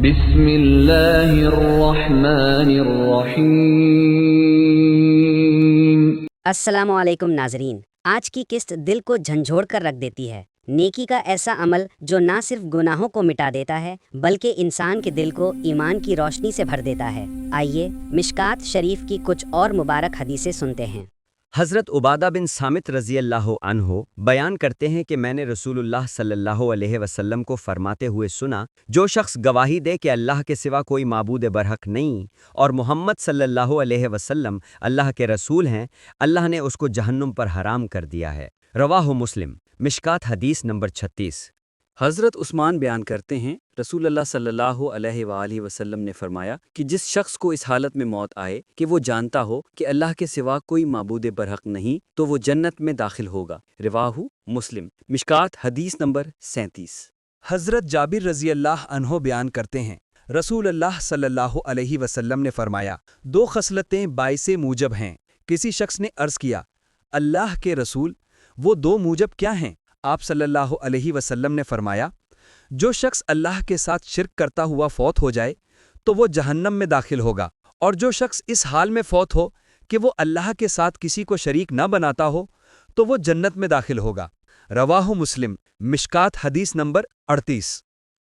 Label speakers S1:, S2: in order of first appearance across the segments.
S1: بسم اللہ الرحمن الرحیم۔
S2: السلام علیکم ناظرین، آج کی قسط دل کو جھنجھوڑ کر رکھ دیتی ہے۔ نیکی کا ایسا عمل جو نہ صرف گناہوں کو مٹا دیتا ہے بلکہ انسان کے دل کو ایمان کی روشنی سے بھر دیتا ہے۔ آئیے مشکات شریف کی کچھ اور مبارک حدیثیں سنتے ہیں۔
S3: حضرت عبادہ بن صامت رضی اللہ عنہ بیان کرتے ہیں کہ میں نے رسول اللہ صلی اللہ علیہ وسلم کو فرماتے ہوئے سنا، جو شخص گواہی دے کہ اللہ کے سوا کوئی معبود برحق نہیں اور محمد صلی اللہ علیہ وسلم اللہ کے رسول ہیں، اللہ نے اس کو جہنم پر حرام کر دیا ہے۔ رواہ مسلم، مشکات حدیث نمبر 36۔
S4: حضرت عثمان بیان کرتے ہیں، رسول اللہ صلی اللہ علیہ وآلہ وسلم نے فرمایا کہ جس شخص کو اس حالت میں موت آئے کہ وہ جانتا ہو کہ اللہ کے سوا کوئی معبود برحق نہیں تو وہ جنت میں داخل ہوگا۔ رواہ مسلم، مشکات حدیث نمبر 37۔
S5: حضرت جابر رضی اللہ عنہ بیان کرتے ہیں، رسول اللہ صلی اللہ علیہ وسلم نے فرمایا، دو خصلتیں باعث موجب ہیں۔ کسی شخص نے عرض کیا، اللہ کے رسول، وہ دو موجب کیا ہیں؟ آپ صلی اللہ علیہ وسلم نے فرمایا، جو شخص اللہ کے ساتھ شرک کرتا ہوا فوت ہو جائے تو وہ جہنم میں داخل ہوگا، اور جو شخص اس حال میں فوت ہو کہ وہ اللہ کے ساتھ کسی کو شریک نہ بناتا ہو تو وہ جنت میں داخل ہوگا۔ رواہ مسلم، مشکات حدیث نمبر 38۔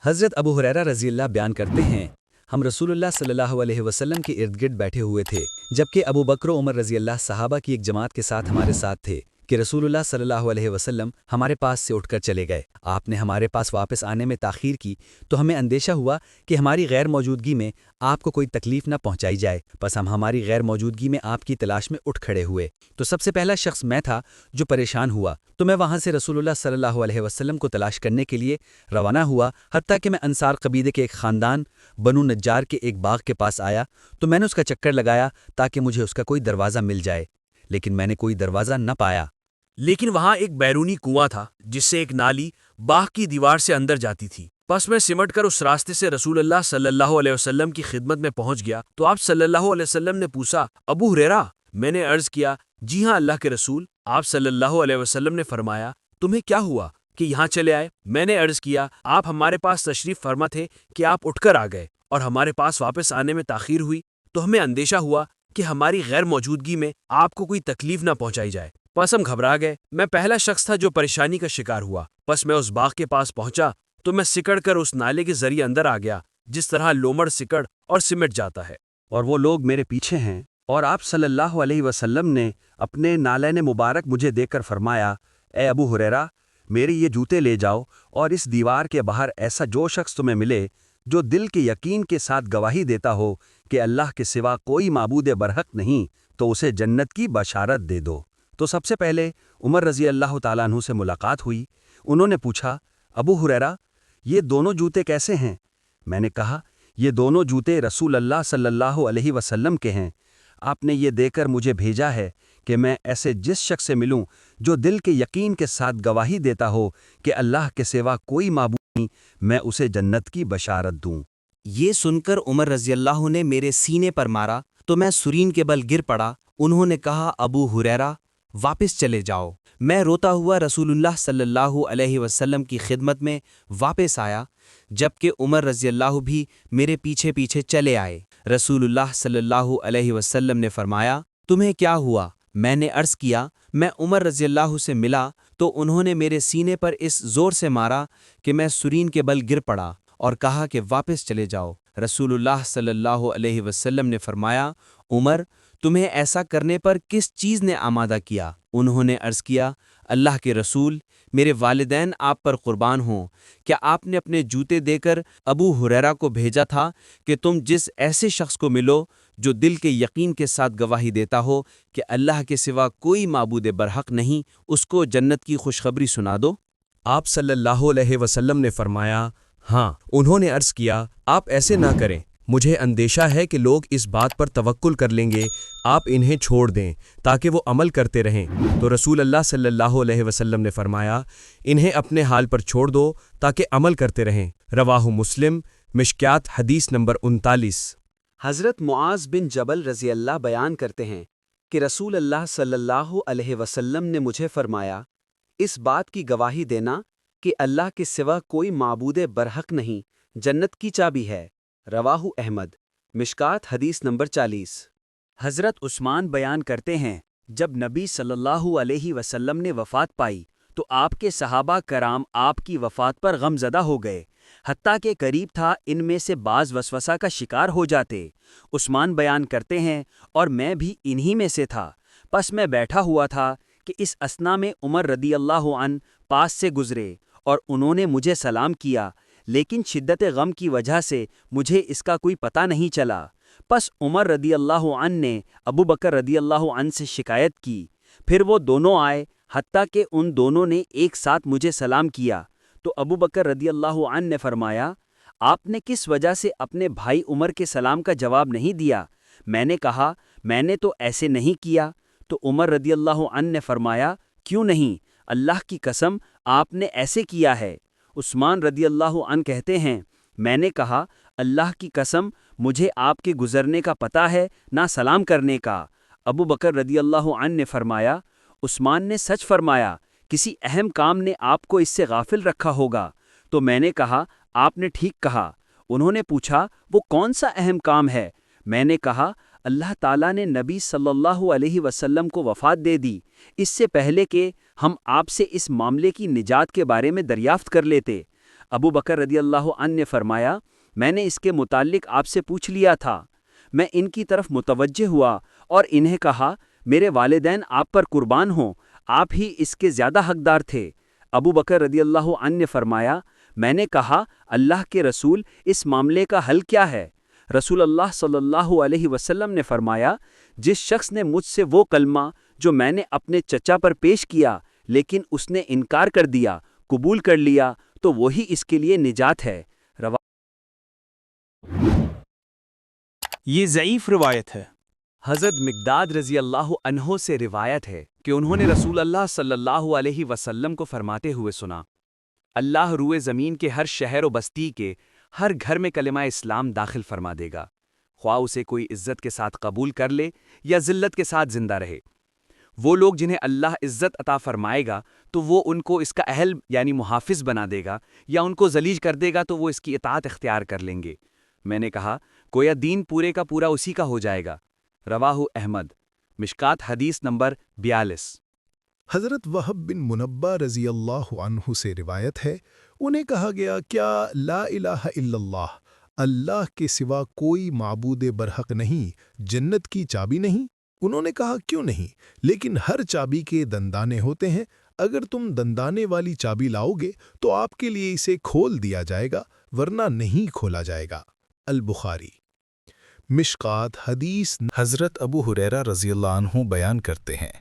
S6: حضرت ابو ہریرہ رضی اللہ بیان کرتے ہیں، ہم رسول اللہ صلی اللہ علیہ وسلم کے ارد گرد بیٹھے ہوئے تھے، جبکہ ابو بکر و عمر رضی اللہ صحابہ کی ایک جماعت کے ساتھ ہمارے ساتھ تھے کہ رسول اللہ صلی اللہ علیہ وسلم ہمارے پاس سے اٹھ کر چلے گئے۔ آپ نے ہمارے پاس واپس آنے میں تاخیر کی تو ہمیں اندیشہ ہوا کہ ہماری غیر موجودگی میں آپ کو کوئی تکلیف نہ پہنچائی جائے، پس ہم ہماری غیر موجودگی میں آپ کی تلاش میں اٹھ کھڑے ہوئے تو سب سے پہلا شخص میں تھا جو پریشان ہوا، تو میں وہاں سے رسول اللہ صلی اللہ علیہ وسلم کو تلاش کرنے کے لیے روانہ ہوا، حتیٰ کہ میں انصار قبیلے کے ایک خاندان بنو نجار کے ایک باغ کے پاس آیا تو میں نے اس کا چکر لگایا تاکہ مجھے اس کا کوئی دروازہ مل جائے، لیکن میں نے کوئی دروازہ نہ پایا۔
S7: لیکن وہاں ایک بیرونی کنواں تھا جس سے ایک نالی باغ کی دیوار سے اندر جاتی تھی، پس میں سمٹ کر اس راستے سے رسول اللہ صلی اللہ علیہ وسلم کی خدمت میں پہنچ گیا تو آپ صلی اللہ علیہ وسلم نے پوچھا، ابو ہریرہ؟ میں نے عرض کیا، جی ہاں اللہ کے رسول۔ آپ صلی اللہ علیہ وسلم نے فرمایا، تمہیں کیا ہوا کہ یہاں چلے آئے؟ میں نے عرض کیا، آپ ہمارے پاس تشریف فرما تھے کہ آپ اٹھ کر آ گئے اور ہمارے پاس واپس آنے میں تاخیر ہوئی تو ہمیں اندیشہ ہوا کہ ہماری غیر موجودگی میں آپ کو کوئی تکلیف نہ پہنچائی جائے، پس ہم گھبرا گئے۔ میں پہلا شخص تھا جو پریشانی کا شکار ہوا، پس میں اس باغ کے پاس پہنچا تو میں سکڑ کر اس نالے کے ذریعے اندر آ گیا جس طرح لومڑ سکڑ اور سمٹ جاتا ہے،
S8: اور وہ لوگ میرے پیچھے ہیں، اور آپ صلی اللہ علیہ وسلم نے اپنے نالین مبارک مجھے دے کر فرمایا، اے ابو ہریرہ، میرے یہ جوتے لے جاؤ، اور اس دیوار کے باہر ایسا جو شخص تمہیں ملے جو دل کے یقین کے ساتھ گواہی دیتا ہو کہ اللہ کے سوا کوئی معبود برحق نہیں تو اسے جنت کی بشارت دے دو۔ تو سب سے پہلے عمر رضی اللہ تعالیٰ عنہ سے ملاقات ہوئی۔ انہوں نے پوچھا، ابو ہریرہ، یہ دونوں جوتے کیسے ہیں؟ میں نے کہا، یہ دونوں جوتے رسول اللہ صلی اللہ علیہ وسلم کے ہیں، آپ نے یہ دے کر مجھے بھیجا ہے کہ میں ایسے جس شخص سے ملوں جو دل کے یقین کے ساتھ گواہی دیتا ہو کہ اللہ کے سوا کوئی معبود نہیں، میں اسے جنت کی بشارت دوں۔
S9: یہ سن کر عمر رضی اللہ نے میرے سینے پر مارا تو میں سرین کے بل گر پڑا۔ انہوں نے کہا، ابو ہریرہ، واپس چلے جاؤ۔ میں روتا ہوا رسول اللہ صلی اللہ علیہ وسلم کی خدمت میں واپس آیا، جبکہ عمر رضی اللہ بھی میرے پیچھے پیچھے چلے آئے۔ رسول اللہ صلی اللہ علیہ وسلم نے فرمایا، تمہیں کیا ہوا؟ میں نے عرض کیا، میں عمر رضی اللہ سے ملا تو انہوں نے میرے سینے پر اس زور سے مارا کہ میں سرین کے بل گر پڑا اور کہا کہ واپس چلے جاؤ۔ رسول اللہ صلی اللہ علیہ وسلم نے فرمایا، عمر، تمہیں ایسا کرنے پر کس چیز نے آمادہ کیا؟ انہوں نے عرض کیا، اللہ کے رسول، میرے والدین آپ پر قربان ہوں، کیا آپ نے اپنے جوتے دے کر ابو ہریرہ کو بھیجا تھا کہ تم جس ایسے شخص کو ملو جو دل کے یقین کے ساتھ گواہی دیتا ہو کہ اللہ کے سوا کوئی معبود برحق نہیں، اس کو جنت کی خوشخبری سنا دو؟
S5: آپ صلی اللہ علیہ وسلم نے فرمایا، ہاں۔ انہوں نے عرض کیا، آپ ایسے نہ کریں، مجھے اندیشہ ہے کہ لوگ اس بات پر توکل کر لیں گے، آپ انہیں چھوڑ دیں تاکہ وہ عمل کرتے رہیں۔ تو رسول اللہ صلی اللہ علیہ وسلم نے فرمایا، انہیں اپنے حال پر چھوڑ دو تاکہ عمل کرتے رہیں۔ رواہ مسلم، مشکات حدیث نمبر 39۔
S4: حضرت معاذ بن جبل رضی اللہ بیان کرتے ہیں کہ رسول اللہ صلی اللہ علیہ وسلم نے مجھے فرمایا، اس بات کی گواہی دینا کہ اللہ کے سوا کوئی معبود برحق نہیں، جنت کی چابی ہے۔
S3: رواہ احمد، مشکات حدیث نمبر 40۔
S4: حضرت عثمان بیان کرتے ہیں، جب نبی صلی اللہ علیہ وسلم نے وفات پائی تو آپ کے صحابہ کرام آپ کی وفات پر غم زدہ ہو گئے، حتیٰ کہ قریب تھا ان میں سے بعض وسوسہ کا شکار ہو جاتے۔ عثمان بیان کرتے ہیں، اور میں بھی انہی میں سے تھا، پس میں بیٹھا ہوا تھا کہ اس اثنا میں عمر رضی اللہ عنہ پاس سے گزرے اور انہوں نے مجھے سلام کیا، لیکن شدت غم کی وجہ سے مجھے اس کا کوئی پتہ نہیں چلا۔ پس عمر رضی اللہ عنہ نے ابو بکر رضی اللہ عنہ سے شکایت کی، پھر وہ دونوں آئے، حتیٰ کہ ان دونوں نے ایک ساتھ مجھے سلام کیا تو ابو بکر رضی اللہ عنہ نے فرمایا، آپ نے کس وجہ سے اپنے بھائی عمر کے سلام کا جواب نہیں دیا؟ میں نے کہا، میں نے تو ایسے نہیں کیا۔ تو عمر رضی اللہ عنہ نے فرمایا، کیوں نہیں؟ اللہ کی قسم آپ نے ایسے کیا ہے۔ عثمان رضی اللہ عنہ کہتے ہیں، میں نے کہا، اللہ کی قسم مجھے آپ کے گزرنے کا پتہ ہے نہ سلام کرنے کا۔ ابو بکر رضی اللہ عنہ نے فرمایا، عثمان نے سچ فرمایا، کسی اہم کام نے آپ کو اس سے غافل رکھا ہوگا۔ تو میں نے کہا، آپ نے ٹھیک کہا۔ انہوں نے پوچھا، وہ کون سا اہم کام ہے؟ میں نے کہا، اللہ تعالیٰ نے نبی صلی اللہ علیہ وسلم کو وفات دے دی، اس سے پہلے کہ ہم آپ سے اس معاملے کی نجات کے بارے میں دریافت کر لیتے۔ ابو بکر رضی اللہ عنہ نے فرمایا، میں نے اس کے متعلق آپ سے پوچھ لیا تھا۔ میں ان کی طرف متوجہ ہوا اور انہیں کہا، میرے والدین آپ پر قربان ہوں، آپ ہی اس کے زیادہ حقدار تھے۔ ابو بکر رضی اللہ عنہ نے فرمایا، میں نے کہا، اللہ کے رسول، اس معاملے کا حل کیا ہے؟ رسول اللہ صلی اللہ علیہ وسلم نے فرمایا، جس شخص نے مجھ سے وہ کلمہ جو میں نے اپنے چچا پر پیش کیا لیکن اس نے انکار کر دیا، قبول کر لیا تو وہی اس کے لیے نجات ہے۔
S5: یہ ضعیف روایت ہے۔
S6: حضرت مقداد رضی اللہ عنہ سے روایت ہے کہ انہوں نے رسول اللہ صلی اللہ علیہ وسلم کو فرماتے ہوئے سنا، اللہ روئے زمین کے ہر شہر و بستی کے ہر گھر میں کلمہ اسلام داخل فرما دے گا، خواہ اسے کوئی عزت کے ساتھ قبول کر لے یا ذلت کے ساتھ زندہ رہے۔ وہ لوگ جنہیں اللہ عزت عطا فرمائے گا تو وہ ان کو اس کا اہل یعنی محافظ بنا دے گا، یا ان کو ذلیل کر دے گا تو وہ اس کی اطاعت اختیار کر لیں گے۔ میں نے کہا، گویا دین پورے کا پورا اسی کا ہو جائے گا۔ رواہ احمد، مشکات حدیث نمبر 42۔
S10: حضرت وہب بن منبہ رضی اللہ عنہ سے روایت ہے، انہیں کہا گیا، کیا لا الہ الا اللہ، اللہ کے سوا کوئی معبود برحق نہیں، جنت کی چابی نہیں؟ انہوں نے کہا، کیوں نہیں، لیکن ہر چابی کے دندانے ہوتے ہیں، اگر تم دندانے والی چابی لاؤ گے تو آپ کے لیے اسے کھول دیا جائے گا، ورنہ نہیں کھولا جائے گا۔ البخاری۔ مشکات حدیث۔ حضرت ابو ہریرہ رضی اللہ عنہ بیان کرتے ہیں،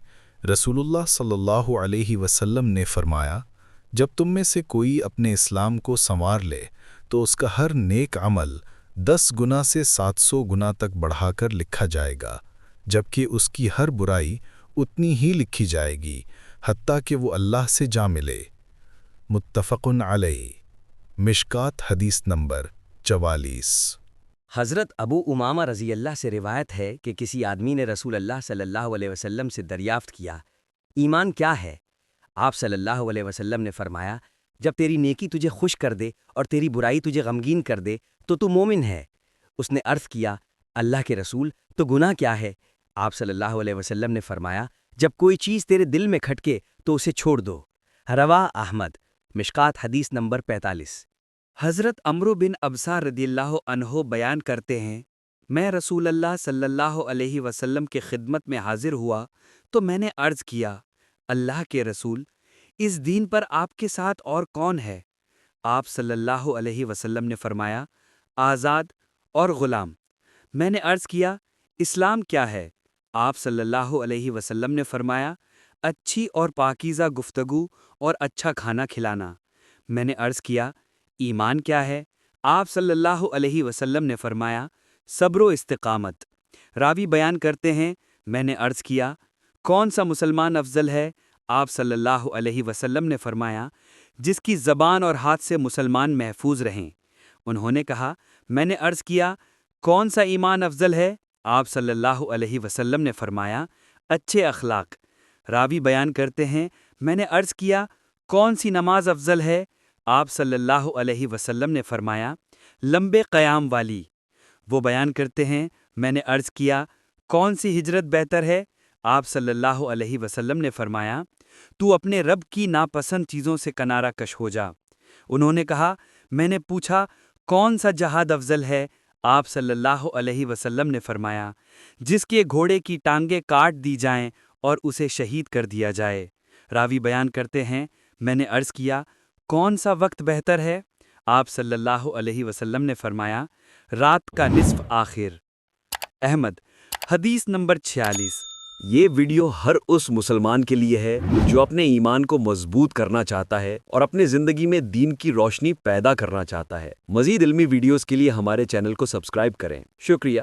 S10: رسول اللہ صلی اللہ علیہ وسلم نے فرمایا، جب تم میں سے کوئی اپنے اسلام کو سنوار لے تو اس کا ہر نیک عمل 10 گنا سے 700 گنا تک بڑھا کر لکھا جائے گا، جبکہ اس کی ہر برائی اتنی ہی لکھی جائے گی حتیٰ کہ وہ اللہ سے جا ملے۔ متفق علیہ۔ مشکات حدیث نمبر 44۔
S3: حضرت ابو امامہ رضی اللہ سے روایت ہے کہ کسی آدمی نے رسول اللہ صلی اللہ علیہ وسلم سے دریافت کیا، ایمان کیا ہے؟ آپ صلی اللہ علیہ وسلم نے فرمایا، جب تیری نیکی تجھے خوش کر دے اور تیری برائی تجھے غمگین کر دے تو مومن ہے۔ اس نے عرض کیا، اللہ کے رسول، تو گناہ کیا ہے؟ آپ صلی اللہ علیہ وسلم نے فرمایا، جب کوئی چیز تیرے دل میں کھٹکے تو اسے چھوڑ دو۔ رواہ احمد، مشکات حدیث نمبر 45۔
S4: حضرت عمرو بن ابسہ رضی اللہ عنہ بیان کرتے ہیں، میں رسول اللہ صلی اللہ علیہ وسلم کے خدمت میں حاضر ہوا تو میں نے عرض کیا، اللہ کے رسول، اس دین پر آپ کے ساتھ اور کون ہے؟ آپ صلی اللہ علیہ وسلم نے فرمایا، آزاد اور غلام۔ میں نے عرض کیا، اسلام کیا ہے؟ آپ صلی اللہ علیہ وسلم نے فرمایا، اچھی اور پاکیزہ گفتگو اور اچھا کھانا کھلانا۔ میں نے عرض کیا، ایمان کیا ہے؟ آپ صلی اللہ علیہ وسلم نے فرمایا، صبر و استقامت۔ راوی بیان کرتے ہیں، میں نے عرض کیا، کون سا مسلمان افضل ہے؟ آپ صلی اللہ علیہ وسلم نے فرمایا، جس کی زبان اور ہاتھ سے مسلمان محفوظ رہیں۔ انہوں نے کہا، میں نے عرض کیا، کون سا ایمان افضل ہے؟ آپ صلی اللہ علیہ وسلم نے فرمایا، اچھے اخلاق۔ راوی بیان کرتے ہیں، میں نے عرض کیا، کون سی نماز افضل ہے؟ آپ صلی اللہ علیہ وسلم نے فرمایا، لمبے قیام والی۔ وہ بیان کرتے ہیں میں نے عرض کیا کون سی ہجرت بہتر ہے؟ آپ صلی اللہ علیہ وسلم نے فرمایا تو اپنے رب کی ناپسند چیزوں سے کنارہ کش ہو جا۔ انہوں نے کہا میں نے پوچھا کون سا جہاد افضل ہے؟ آپ صلی اللہ علیہ وسلم نے فرمایا جس کے گھوڑے کی ٹانگیں کاٹ دی جائیں اور اسے شہید کر دیا جائے۔ راوی بیان کرتے ہیں میں نے عرض کیا کون سا وقت بہتر ہے؟ آپ صلی اللہ علیہ وسلم نے فرمایا رات کا نصف آخر۔ احمد حدیث نمبر 46۔
S7: یہ ویڈیو ہر اس مسلمان کے لیے ہے جو اپنے ایمان کو مضبوط کرنا چاہتا ہے اور اپنے زندگی میں دین کی روشنی پیدا کرنا چاہتا ہے۔ مزید علمی ویڈیوز کے لیے ہمارے چینل کو سبسکرائب کریں۔ شکریہ۔